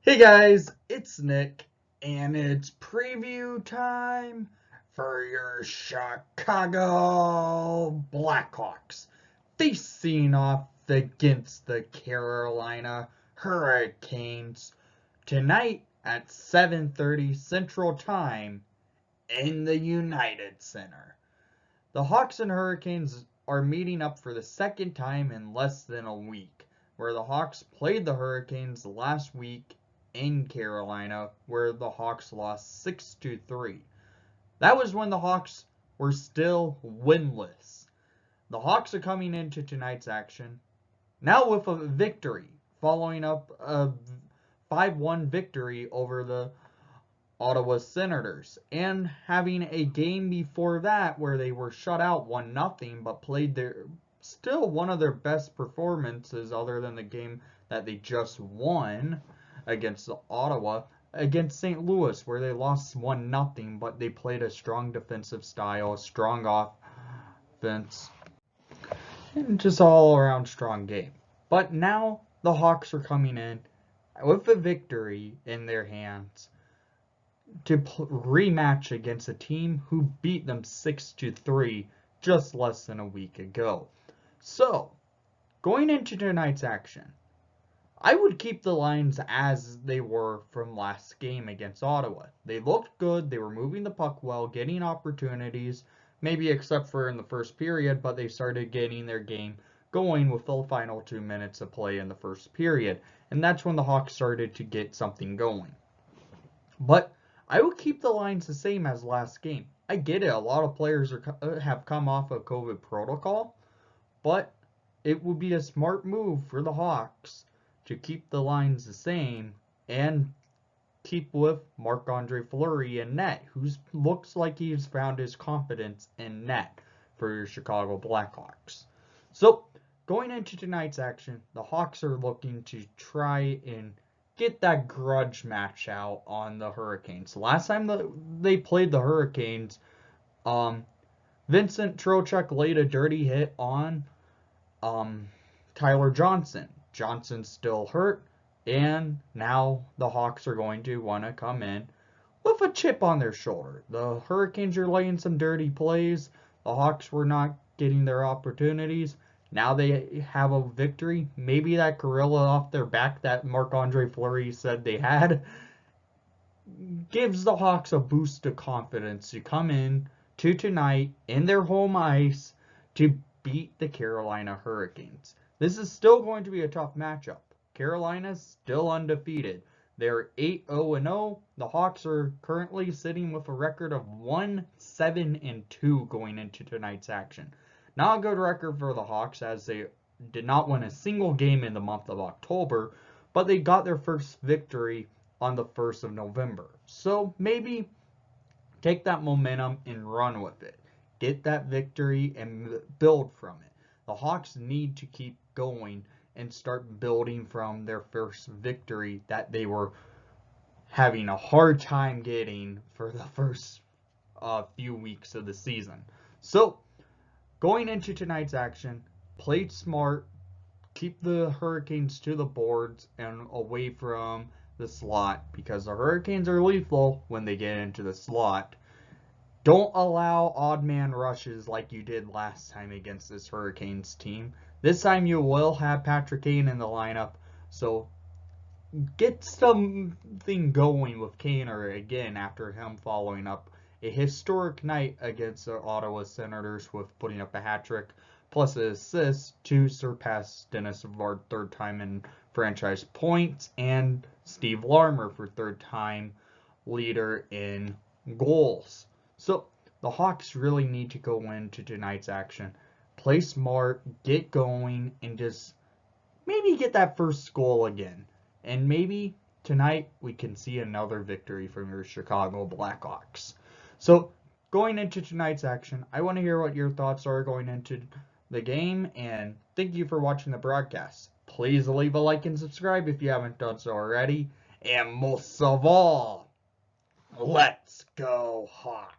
Hey guys, it's Nick, and it's preview time for your Chicago Blackhawks facing off against the Carolina Hurricanes tonight at 7:30 Central Time in the United Center. The Hawks and Hurricanes are meeting up for the second time in less than a week, where the Hawks played the Hurricanes last week in Carolina, where the Hawks lost 6-3. That was when the Hawks were still winless. The Hawks are coming into tonight's action now with a victory, following up a 5-1 victory over the Ottawa Senators, and having a game before that where they were shut out 1-0, but played their still one of their best performances other than the game that they just won against Ottawa, against St. Louis, where they lost 1-0, but they played a strong defensive style, a strong offense, and just all around strong game. But now the Hawks are coming in with a victory in their hands to rematch against a team who beat them 6-3 just less than a week ago. So, going into tonight's action, I would keep the lines as they were from last game against Ottawa. They looked good, they were moving the puck well, getting opportunities, maybe except for in the first period, but they started getting their game going with the final 2 minutes of play in the first period. And that's when the Hawks started to get something going. But I would keep the lines the same as last game. I get it. A lot of players have come off of COVID protocol, but it would be a smart move for the Hawks to keep the lines the same and keep with Marc-Andre Fleury in net, who looks like he's found his confidence in net for your Chicago Blackhawks. So, going into tonight's action, the Hawks are looking to try and get that grudge match out on the Hurricanes. Last time they played the Hurricanes, Vincent Trocheck laid a dirty hit on Tyler Johnson. Johnson's still hurt, and now the Hawks are going to want to come in with a chip on their shoulder. The Hurricanes are laying some dirty plays. The Hawks were not getting their opportunities. Now they have a victory. Maybe that gorilla off their back that Marc-Andre Fleury said they had gives the Hawks a boost of confidence to come in to tonight in their home ice to beat the Carolina Hurricanes. This is still going to be a tough matchup. Carolina's still undefeated. They're 8-0-0. The Hawks are currently sitting with a record of 1-7-2 going into tonight's action. Not a good record for the Hawks, as they did not win a single game in the month of October, but they got their first victory on the 1st of November. So maybe take that momentum and run with it. Get that victory and build from it. The Hawks need to keep going and start building from their first victory that they were having a hard time getting for the first few weeks of the season. So, going into tonight's action, play smart, keep the Hurricanes to the boards and away from the slot, because the Hurricanes are lethal when they get into the slot. Don't allow odd man rushes like you did last time against this Hurricanes team. This time you will have Patrick Kane in the lineup, so get something going with Kaner again after him following up a historic night against the Ottawa Senators with putting up a hat trick plus an assist to surpass Dennis Savard third time in franchise points and Steve Larmer for third time leader in goals. So the Hawks really need to go into tonight's action, play smart, get going, and just maybe get that first goal again. And maybe tonight we can see another victory from your Chicago Blackhawks. So going into tonight's action, I want to hear what your thoughts are going into the game, and thank you for watching the broadcast. Please leave a like and subscribe if you haven't done so already. And most of all, let's go Hawks!